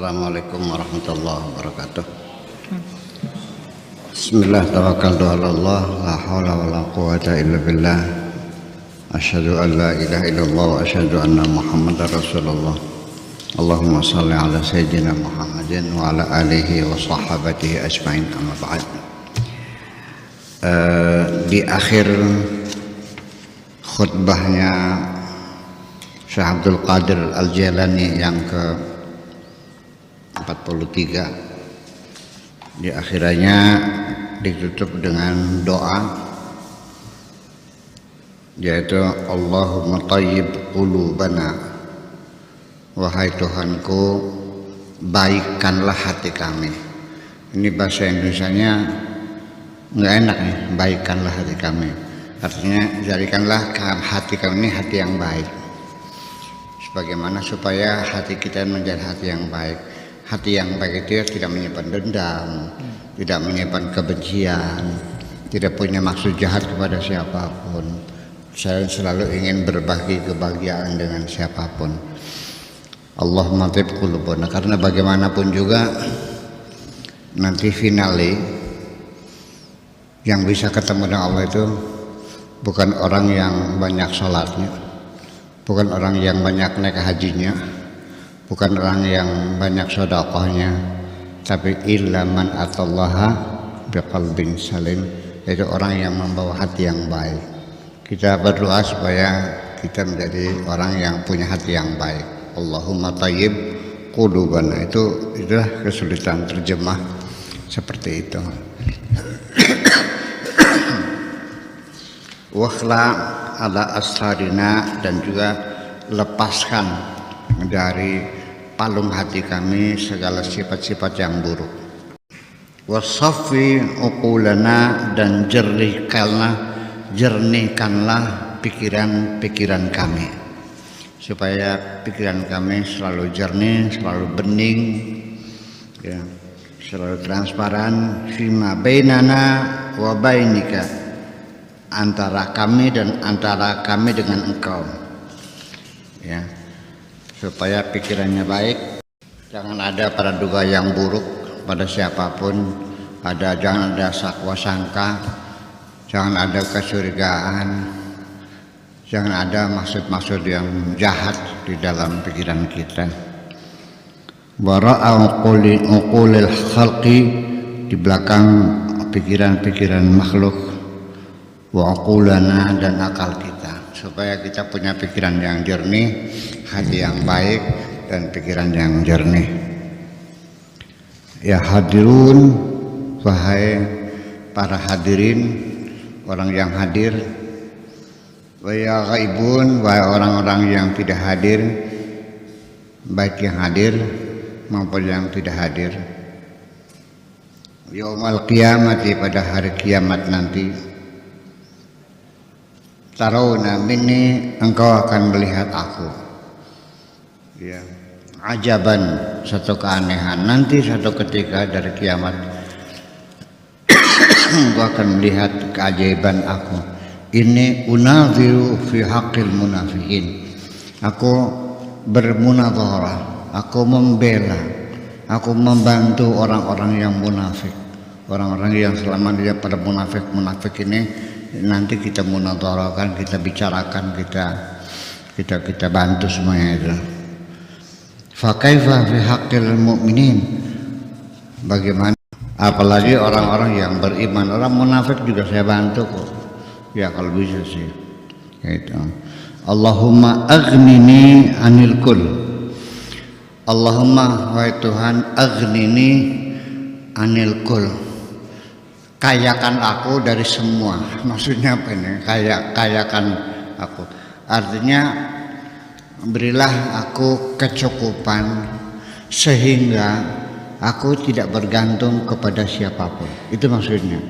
Assalamualaikum warahmatullahi wabarakatuh. Bismillah, tawakkaltu ala Allah, la haula wala quwata illa billah. Asyhadu an la ilaha illallah wa asyhadu anna Muhammadar Rasulullah. Allahumma shalli ala sayyidina Muhammadin wa ala alihi wa sahbihi ajmain, amma ba'd. Di akhir khutbahnya Syekh Abdul Qadir Al-Jailani yang ke 43, di akhirnya ditutup dengan doa, yaitu Allahumma tayyib qulubana, wahai Tuhanku baikkanlah hati kami. Ini bahasa Indonesianya nggak enak nih, baikkanlah hati kami, artinya jadikanlah hati kami ini hati yang baik. Sebagaimana supaya hati kita menjadi hati yang baik. Hati yang baik itu tidak menyimpan dendam, tidak menyimpan kebencian, tidak punya maksud jahat kepada siapapun. Saya selalu ingin berbagi kebahagiaan dengan siapapun. Allahumma tayyib qulubana, karena bagaimanapun juga nanti finale yang bisa ketemu dengan Allah itu bukan orang yang banyak sholatnya, bukan orang yang banyak naik hajinya, bukan orang yang banyak sedekahnya, tapi illa man atallaha biqalbin salim, yaitu orang yang membawa hati yang baik. Kita berdoa supaya kita menjadi orang yang punya hati yang baik. Allahumma tayyib qulubana, itulah kesulitan terjemah seperti itu. Wakhla ala asrarina, dan juga lepaskan dari palung hati kami segala sifat-sifat yang buruk. Wasaffi uqulana, dan jernihkanlah pikiran-pikiran kami, supaya pikiran kami selalu jernih, selalu bening, ya, selalu transparan. Fima bainana wa bainika, antara kami dan antara kami dengan engkau, ya, supaya pikirannya baik. Jangan ada praduga yang buruk pada siapapun, jangan ada sakwa sangka, jangan ada kecurigaan, jangan ada maksud-maksud yang jahat di dalam pikiran kita. Bara'a uqulil khalqi, di belakang pikiran-pikiran makhluk, wa uqulana, dan akal kita, supaya kita punya pikiran yang jernih, hati yang baik, dan pikiran yang jernih. Ya hadirun, wahai para hadirin, orang yang hadir. Wa ya ghaibun, wahai orang-orang yang tidak hadir, baik yang hadir maupun yang tidak hadir. Yaumal qiyamati, pada hari kiamat nanti. Tarawna minni, engkau akan melihat aku, ya, ajaban, satu keanehan. Nanti satu ketika dari kiamat engkau akan melihat keajaiban aku. Ini unadhiru fi haqqil munafiqin, aku bermunadharah, aku membela, aku membantu orang-orang yang munafik, orang-orang yang selama dia pada munafik ini. Nanti kita munadharahkan, kita bicarakan, kita bantu semuanya itu. Fa kaifa fi haqqil mu'minin, bagaimana apalagi orang-orang yang beriman. Orang munafik juga saya bantu kok, ya, kalau bisa sih, gitu. Allahumma aghnini anil kul, Allahumma, wahai Tuhan, aghnini anil kul, kayakan aku dari semua. Maksudnya apa ini? Kayakan aku, artinya berilah aku kecukupan sehingga aku tidak bergantung kepada siapapun. Itu maksudnya,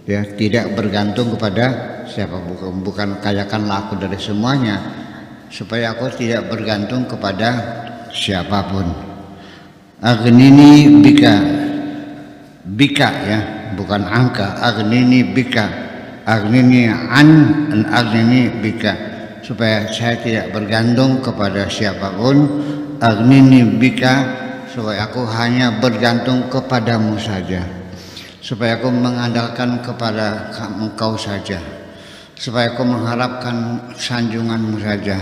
ya, tidak bergantung kepada siapapun. Bukan kayakanlah aku dari semuanya, supaya aku tidak bergantung kepada siapapun. Aghnini bika, ya, bukan angka. Aghnini bika, aghnini an aghnini bika, supaya saya tidak bergantung kepada siapapun. Aghnini bika, supaya aku hanya bergantung kepadamu saja, supaya aku mengandalkan kepada engkau saja, supaya aku mengharapkan sanjunganmu saja,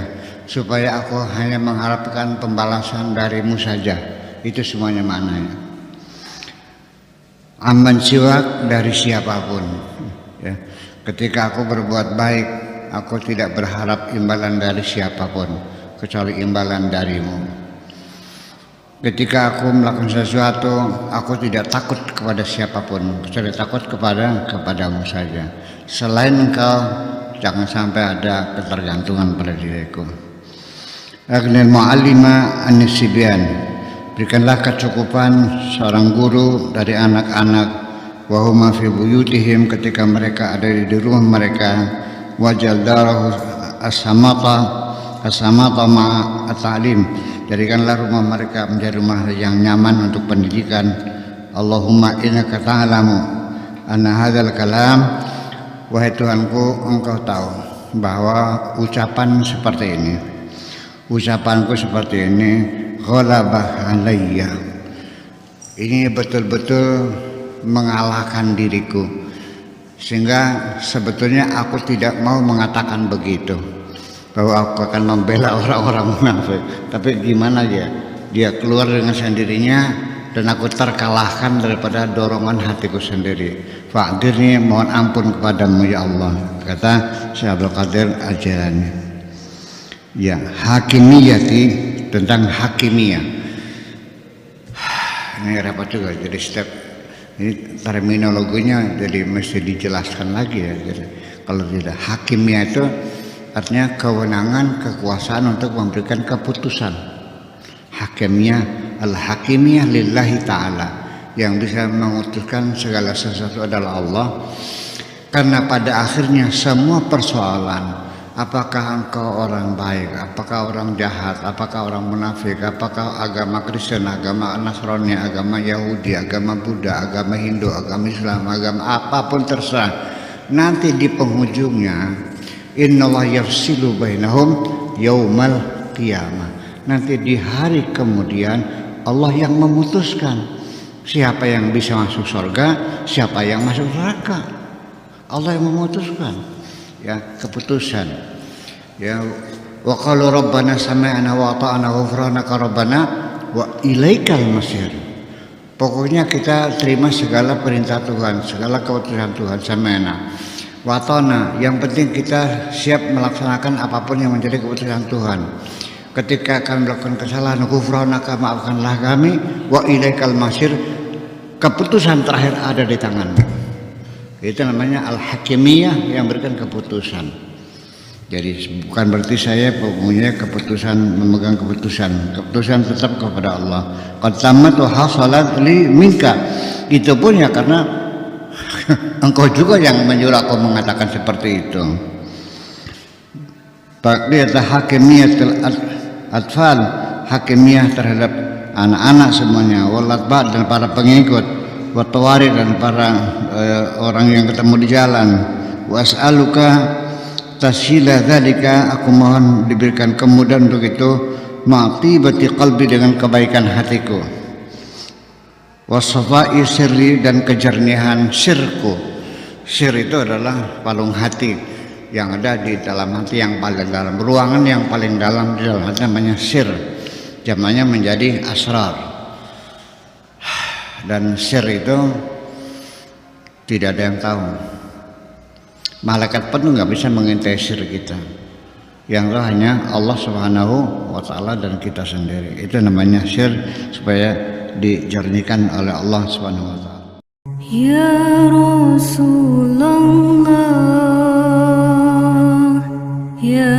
supaya aku hanya mengharapkan pembalasan darimu saja. Itu semuanya maknanya. Amman siwak, dari siapapun ya. Ketika aku berbuat baik, aku tidak berharap imbalan dari siapapun kecuali imbalan darimu. Ketika aku melakukan sesuatu, aku tidak takut kepada siapapun, kecuali takut kepadamu saja. Selain engkau, jangan sampai ada ketergantungan pada diriku. Aghnil mu'allima an-nisibyan, berikanlah kecukupan seorang guru dari anak-anak, wa huma fi buyutihim, ketika mereka ada di rumah mereka, wajal darahu as-samata ma'a at-ta'lim, jadikanlah rumah mereka menjadi rumah yang nyaman untuk pendidikan. Allahumma innaka ta'lamu anna hadzal kalam, wahai Tuhanku, engkau tahu bahwa ucapanku seperti ini ghalabah alayya, ini betul-betul mengalahkan diriku, sehingga sebetulnya aku tidak mau mengatakan begitu, bahwa aku akan membela orang-orang munafik. Tapi gimana dia keluar dengan sendirinya dan aku terkalahkan daripada dorongan hatiku sendiri. Fa'dirni, mohon ampun kepadamu ya Allah, kata Syekh Abdul Qadir Al-Jailani. Ya, hakimiyati, tentang hakimiyah. Ini repot juga, jadi setiap ini terminologinya jadi mesti dijelaskan lagi ya. Jadi, kalau tidak, hakimiyah itu artinya kewenangan, kekuasaan untuk memberikan keputusan. Hakimiyah, al-hakimiyah lillahi ta'ala, yang bisa memutuskan segala sesuatu adalah Allah. Karena pada akhirnya semua persoalan, apakah engkau orang baik, apakah orang jahat, apakah orang munafik, apakah agama Kristen, agama Nasrani, agama Yahudi, agama Buddha, agama Hindu, agama Islam, agama apapun terserah, nanti di penghujungnya innallaha yafsilu bainahum yaumal qiyamah, nanti di hari kemudian Allah yang memutuskan siapa yang bisa masuk surga, siapa yang masuk neraka. Allah yang memutuskan, ya, keputusan. Ya, wa qalu rabbana sami'na wa ata'na ghufranaka rabbana wa ilaikal masir. Pokoknya kita terima segala perintah Tuhan, segala keputusan Tuhan, sami'na wa ata'na. Yang penting kita siap melaksanakan apapun yang menjadi keputusan Tuhan. Ketika kami melakukan kesalahan, ghufranaka, maafkanlah kami, wa ilaikal masir, keputusan terakhir ada di tanganmu. Itu namanya al-hakimiyah, yang berikan keputusan. Jadi bukan berarti saya punya keputusan, memegang keputusan tetap kepada Allah. Qad tamat wa hasalat li minka, itu pun ya karena engkau juga yang menyuruh aku mengatakan seperti itu. Baqiyat hakimiyatul atfal, hakimiyah terhadap anak-anak semuanya, walatba, dan para pengikut, watawari, dan para orang yang ketemu di jalan. Was'aluka tasila dzalika, aku mohon diberikan kemudahan untuk itu, ma'tibati qalbi, dengan kebaikan hatiku, wasafai sirri, dan kejernihan sirku. Sir itu adalah palung hati yang ada di dalam hati, yang paling dalam, ruangan yang paling dalam di dalam hati, namanya sir, jamannya menjadi asrar. Dan sir itu tidak ada yang tahu. Malaikat pun nggak bisa mengintai sir kita. Yang tahu hanya Allah Subhanahu wa Ta'ala dan kita sendiri. Itu namanya sir, supaya dijernihkan oleh Allah Subhanahu wa Ta'ala. Ya Rasulullah, ya